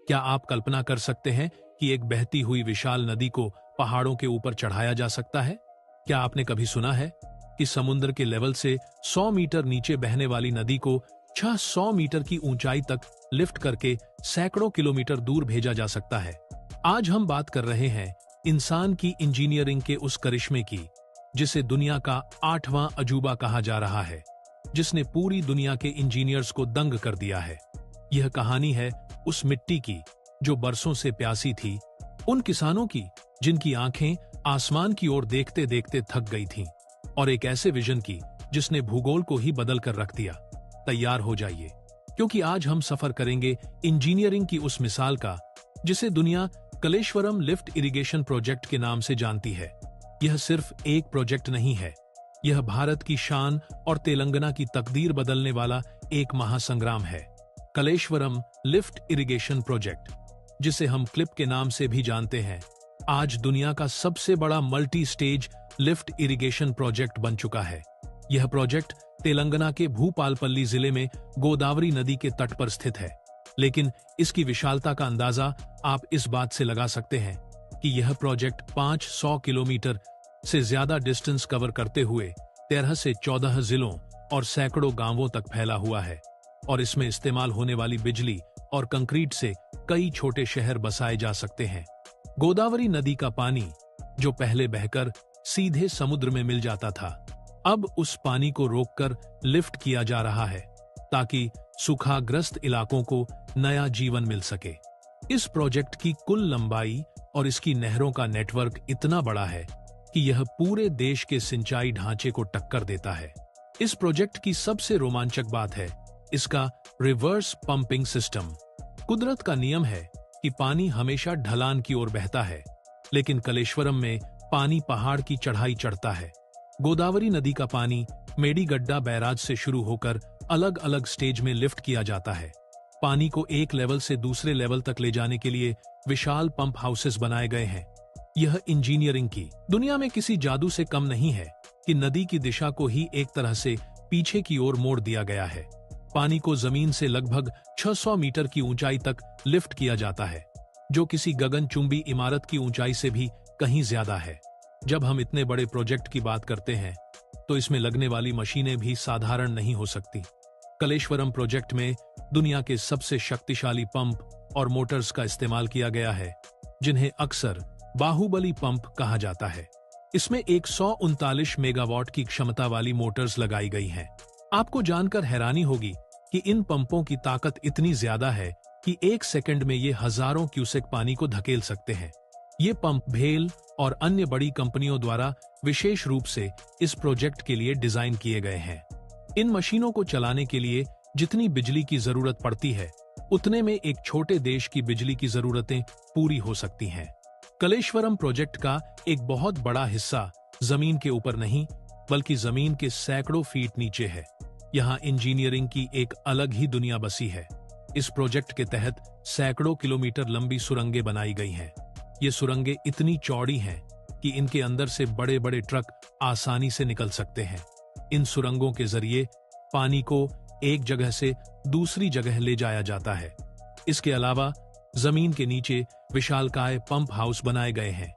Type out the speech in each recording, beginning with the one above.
क्या आप कल्पना कर सकते हैं कि एक बहती हुई विशाल नदी को पहाड़ों के ऊपर चढ़ाया जा सकता है? क्या आपने कभी सुना है कि समुद्र के लेवल से 100 मीटर नीचे बहने वाली नदी को 600 मीटर की ऊंचाई तक लिफ्ट करके सैकड़ों किलोमीटर दूर भेजा जा सकता है? आज हम बात कर रहे हैं इंसान की इंजीनियरिंग के उस करिश्मे की, जिसे दुनिया का 8वां अजूबा कहा जा रहा है, जिसने पूरी दुनिया के इंजीनियर्स को दंग कर दिया है। यह कहानी है उस मिट्टी की जो बरसों से प्यासी थी, उन किसानों की जिनकी आंखें आसमान की ओर देखते देखते थक गई थीं, और एक ऐसे विजन की जिसने भूगोल को ही बदल कर रख दिया। तैयार हो जाइए, क्योंकि आज हम सफर करेंगे इंजीनियरिंग की उस मिसाल का जिसे दुनिया कलेश्वरम लिफ्ट इरिगेशन प्रोजेक्ट के नाम से जानती है। यह सिर्फ एक प्रोजेक्ट नहीं है, यह भारत की शान और तेलंगाना की तकदीर बदलने वाला एक महासंग्राम है। कलेश्वरम लिफ्ट इरिगेशन प्रोजेक्ट, जिसे हम क्लिप के नाम से भी जानते हैं, आज दुनिया का सबसे बड़ा multi stage lift irrigation project बन चुका है। यह प्रोजेक्ट तेलंगाना के भूपालपल्ली जिले में गोदावरी नदी के तट पर स्थित है, लेकिन इसकी विशालता का अंदाजा आप इस बात से लगा सकते हैं कि यह प्रोजेक्ट 500 किलोमीटर से ज्यादा डिस्टेंस कवर करते हुए 13 से 14 जिलों और सैकड़ों गांवों तक फैला हुआ है, और इसमें इस्तेमाल होने वाली बिजली और कंक्रीट से कई छोटे शहर बसाए जा सकते हैं। गोदावरी नदी का पानी, जो पहले बहकर सीधे समुद्र में मिल जाता था, अब उस पानी को रोककर लिफ्ट किया जा रहा है ताकि सूखाग्रस्त इलाकों को नया जीवन मिल सके। इस प्रोजेक्ट की कुल लंबाई और इसकी नहरों का नेटवर्क इतना बड़ा है कि यह पूरे देश के सिंचाई ढांचे को टक्कर देता है। इस प्रोजेक्ट की सबसे रोमांचक बात है इसका रिवर्स पंपिंग सिस्टम। कुदरत का नियम है कि पानी हमेशा ढलान की ओर बहता है, लेकिन कलेश्वरम में पानी पहाड़ की चढ़ाई चढ़ता है। गोदावरी नदी का पानी मेडीगड्डा बैराज से शुरू होकर अलग अलग स्टेज में लिफ्ट किया जाता है। पानी को एक लेवल से दूसरे लेवल तक ले जाने के लिए विशाल पंप हाउसेस बनाए गए हैं। यह इंजीनियरिंग की दुनिया में किसी जादू से कम नहीं है कि नदी की दिशा को ही एक तरह से पीछे की ओर मोड़ दिया गया है। पानी को जमीन से लगभग 600 मीटर की ऊंचाई तक लिफ्ट किया जाता है, जो किसी गगनचुंबी इमारत की ऊंचाई से भी कहीं ज्यादा है। जब हम इतने बड़े प्रोजेक्ट की बात करते हैं, तो इसमें लगने वाली मशीनें भी साधारण नहीं हो सकती। कलेश्वरम प्रोजेक्ट में दुनिया के सबसे शक्तिशाली पंप और मोटर्स का इस्तेमाल किया गया है, जिन्हें अक्सर बाहुबली पंप कहा जाता है। इसमें 139 मेगावाट की क्षमता वाली मोटर्स लगाई गई हैं। आपको जानकर हैरानी होगी कि इन पंपों की ताकत इतनी ज्यादा है कि एक सेकंड में ये हजारों क्यूसेक पानी को धकेल सकते हैं। ये पंप भेल और अन्य बड़ी कंपनियों द्वारा विशेष रूप से इस प्रोजेक्ट के लिए डिजाइन किए गए हैं। इन मशीनों को चलाने के लिए जितनी बिजली की जरूरत पड़ती है, उतने में एक छोटे देश की बिजली की जरूरतें पूरी हो सकती हैं। कलेश्वरम प्रोजेक्ट का एक बहुत बड़ा हिस्सा जमीन के ऊपर नहीं, बल्कि जमीन के सैकड़ों फीट नीचे है। यहाँ इंजीनियरिंग की एक अलग ही दुनिया बसी है। इस प्रोजेक्ट के तहत सैकड़ों किलोमीटर लंबी सुरंगें बनाई गई हैं। ये सुरंगें इतनी चौड़ी हैं कि इनके अंदर से बड़े बड़े ट्रक आसानी से निकल सकते हैं। इन सुरंगों के जरिए पानी को एक जगह से दूसरी जगह ले जाया जाता है। इसके अलावा जमीन के नीचे विशालकाय पंप हाउस बनाए गए हैं।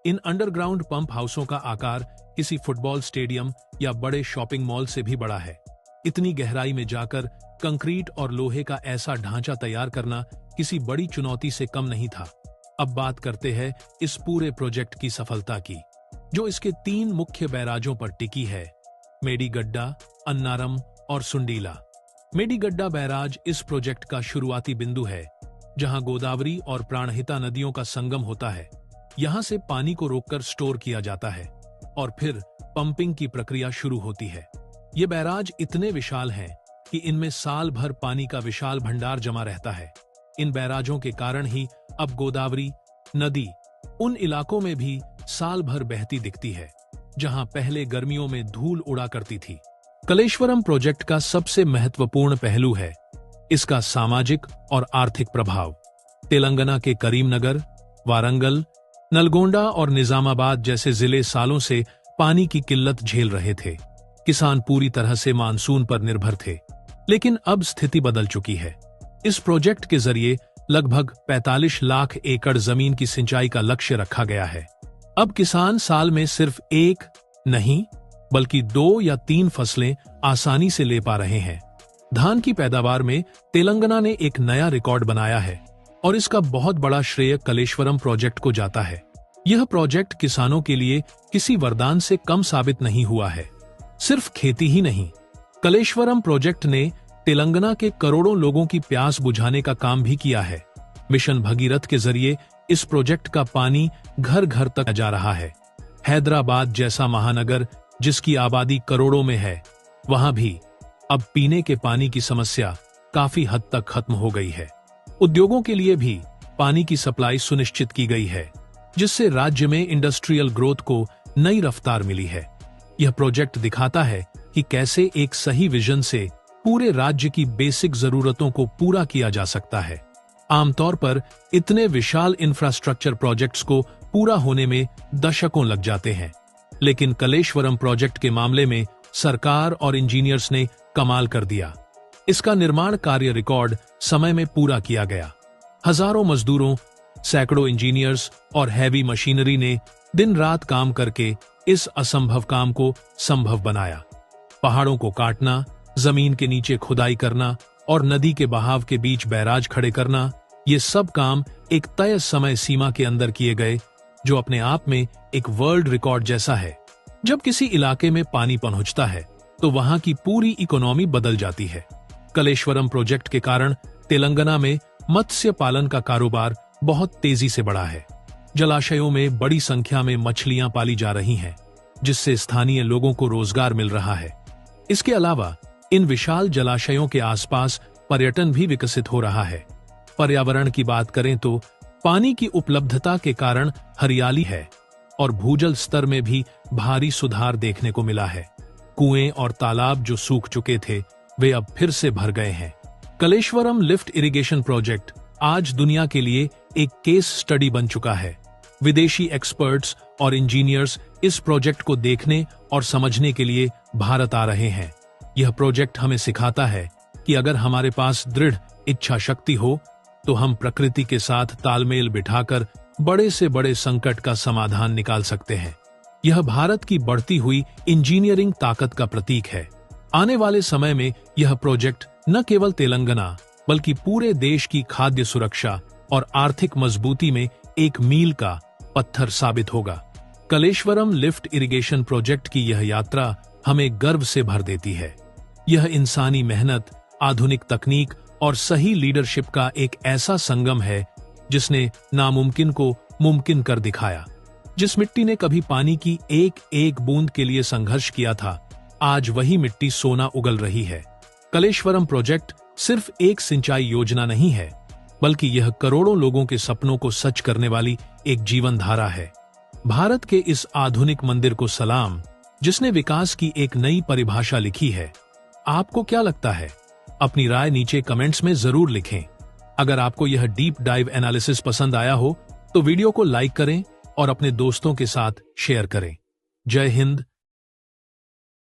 इन अंडरग्राउंड पंप हाउसों का आकार किसी फुटबॉल स्टेडियम या बड़े शॉपिंग मॉल से भी बड़ा है। इतनी गहराई में जाकर कंक्रीट और लोहे का ऐसा ढांचा तैयार करना किसी बड़ी चुनौती से कम नहीं था। अब बात करते हैं इस पूरे प्रोजेक्ट की सफलता की, जो इसके 3 मुख्य बैराजों पर टिकी है: मेडीगड्डा, अन्नारम और सुंडीला। मेडीगड्डा बैराज इस प्रोजेक्ट का शुरुआती बिंदु है, जहां गोदावरी और प्राणहिता नदियों का संगम होता है। यहां से पानी को रोककर स्टोर किया जाता है और फिर पंपिंग की प्रक्रिया शुरू होती है। ये बैराज इतने विशाल हैं कि इनमें साल भर पानी का विशाल भंडार जमा रहता है। इन बैराजों के कारण ही अब गोदावरी नदी उन इलाकों में भी साल भर बहती दिखती है, जहां पहले गर्मियों में धूल उड़ा करती थी। कलेश्वरम प्रोजेक्ट का सबसे महत्वपूर्ण पहलू है इसका सामाजिक और आर्थिक प्रभाव। तेलंगाना के करीमनगर, वारंगल, नलगोंडा और निजामाबाद जैसे जिले सालों से पानी की किल्लत झेल रहे थे। किसान पूरी तरह से मानसून पर निर्भर थे, लेकिन अब स्थिति बदल चुकी है। इस प्रोजेक्ट के जरिए लगभग 45 लाख एकड़ जमीन की सिंचाई का लक्ष्य रखा गया है। अब किसान साल में सिर्फ एक नहीं बल्कि 2 या 3 फसलें आसानी से ले पा रहे हैं। धान की पैदावार में तेलंगाना ने एक नया रिकॉर्ड बनाया है और इसका बहुत बड़ा श्रेय कलेश्वरम प्रोजेक्ट को जाता है। यह प्रोजेक्ट किसानों के लिए किसी वरदान से कम साबित नहीं हुआ है। सिर्फ खेती ही नहीं, कलेश्वरम प्रोजेक्ट ने तेलंगाना के करोड़ों लोगों की प्यास बुझाने का काम भी किया है। मिशन भगीरथ के जरिए इस प्रोजेक्ट का पानी घर घर तक जा रहा है। हैदराबाद जैसा महानगर जिसकी आबादी करोड़ों में है, वहां भी अब पीने के पानी की समस्या काफी हद तक खत्म हो गई है। उद्योगों के लिए भी पानी की सप्लाई सुनिश्चित की गई है, जिससे राज्य में इंडस्ट्रियल ग्रोथ को नई रफ्तार मिली है। यह प्रोजेक्ट दिखाता है कि कैसे एक सही विजन से पूरे राज्य की बेसिक जरूरतों को पूरा किया जा सकता है। आमतौर पर इतने विशाल इंफ्रास्ट्रक्चर प्रोजेक्ट्स को पूरा होने में दशकों लग जाते हैं, लेकिन कलेश्वरम प्रोजेक्ट के मामले में सरकार और इंजीनियर्स ने कमाल कर दिया। इसका निर्माण कार्य रिकॉर्ड समय में पूरा किया गया। हजारों मजदूरों, सैकड़ों इंजीनियर्स और हैवी मशीनरी ने दिन रात काम करके इस असंभव काम को संभव बनाया। पहाड़ों को काटना, जमीन के नीचे खुदाई करना और नदी के बहाव के बीच बैराज खड़े करना, ये सब काम एक तय समय सीमा के अंदर किए गए, जो अपने आप में एक वर्ल्ड रिकॉर्ड जैसा है। जब किसी इलाके में पानी पहुंचता है तो वहां की पूरी इकोनॉमी बदल जाती है। कलेश्वरम प्रोजेक्ट के कारण तेलंगाना में मत्स्य पालन का कारोबार बहुत तेजी से बढ़ा है। जलाशयों में बड़ी संख्या में मछलियां पाली जा रही हैं, जिससे स्थानीय लोगों को रोजगार मिल रहा है। इसके अलावा इन विशाल जलाशयों के आसपास पर्यटन भी विकसित हो रहा है। पर्यावरण की बात करें तो पानी की उपलब्धता के कारण हरियाली है और भूजल स्तर में भी भारी सुधार देखने को मिला है। कुएं और तालाब जो सूख चुके थे, वे अब फिर से भर गए हैं। कलेश्वरम लिफ्ट इरिगेशन प्रोजेक्ट आज दुनिया के लिए एक केस स्टडी बन चुका है। विदेशी एक्सपर्ट्स और इंजीनियर्स इस प्रोजेक्ट को देखने और समझने के लिए भारत आ रहे हैं। यह प्रोजेक्ट हमें सिखाता है कि अगर हमारे पास दृढ़ इच्छा शक्ति हो तो हम प्रकृति के साथ तालमेल बिठाकर बड़े से बड़े संकट का समाधान निकाल सकते हैं। यह भारत की बढ़ती हुई इंजीनियरिंग ताकत का प्रतीक है। आने वाले समय में यह प्रोजेक्ट न केवल तेलंगाना बल्कि पूरे देश की खाद्य सुरक्षा और आर्थिक मजबूती में एक मील का पत्थर साबित होगा। कलेश्वरम लिफ्ट इरिगेशन प्रोजेक्ट की यह यात्रा हमें गर्व से भर देती है। यह इंसानी मेहनत, आधुनिक तकनीक और सही लीडरशिप का एक ऐसा संगम है जिसने नामुमकिन को मुमकिन कर दिखाया। जिस मिट्टी ने कभी पानी की एक एक बूंद के लिए संघर्ष किया था, आज वही मिट्टी सोना उगल रही है। कलेश्वरम प्रोजेक्ट सिर्फ एक सिंचाई योजना नहीं है, बल्कि यह करोड़ों लोगों के सपनों को सच करने वाली एक जीवन धारा है। भारत के इस आधुनिक मंदिर को सलाम, जिसने विकास की एक नई परिभाषा लिखी है। आपको क्या लगता है? अपनी राय नीचे कमेंट्स में जरूर लिखें। अगर आपको यह डीप डाइव एनालिसिस पसंद आया हो तो वीडियो को लाइक करें और अपने दोस्तों के साथ शेयर करें। जय हिंद,